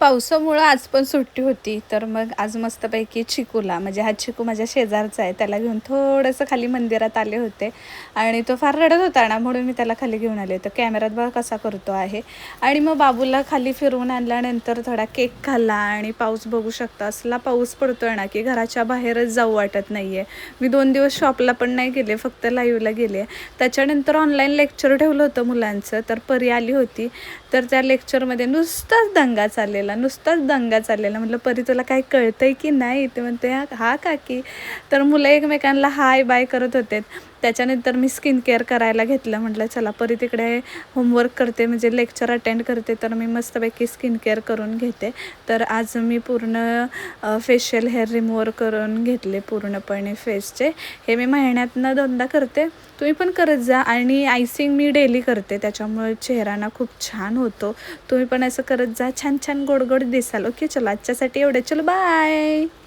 पावसामुळं आज पण सुट्टी होती, तर मग आज मस्तपैकी चिकूला, म्हणजे हा चिकू माझ्या शेजारचा आहे, त्याला घेऊन थोडंसं खाली मंदिरात आले होते. आणि तो फार रडत होता ना, म्हणून मी त्याला खाली घेऊन आले. तर कॅमेऱ्यात बघा कसा करतो आहे. आणि मग बाबूला खाली फिरवून आणल्यानंतर थोडा केक खाल्ला आणि पाऊस बघू शकता, असला पाऊस पडतोय ना की घराच्या बाहेरच जाऊ वाटत नाही आहे. मी 2 दिवस शॉपला पण नाही गेले, फक्त लाईव्हला गेले. त्याच्यानंतर ऑनलाईन लेक्चर ठेवलं होतं मुलांचं, तर परी आली होती. तर त्या लेक्चरमध्ये नुसताच दंगा चाललेला. म्हटलं, परी तुला काय कळतंय की नाही? ते म्हणते, हा काकी. तर मुलं एकमेकांना हाय बाय करत होते. त्याच्यानंतर मी स्किन केअर करायला घेतलं. म्हटलं चला, परी तिकडे होमवर्क करते, म्हणजे लेक्चर अटेंड करते, तर मी मस्तपैकी स्किन केअर करून घेते. तर आज मी पूर्ण फेशियल हेअर रिमूव्हर करून घेतले पूर्णपणे फेसचे. हे मी महिन्यातनं 2दा करते. तुम्ही पण करत जा. आणि आयसिंग मी डेली करते, त्याच्यामुळे चेहरा ना खूप छान होतो. तुम्ही पण असं करत जा, छान छान गोड गोड दिसाल. ओके, चलो आजच्यासाठी एवढं. चलो, बाय.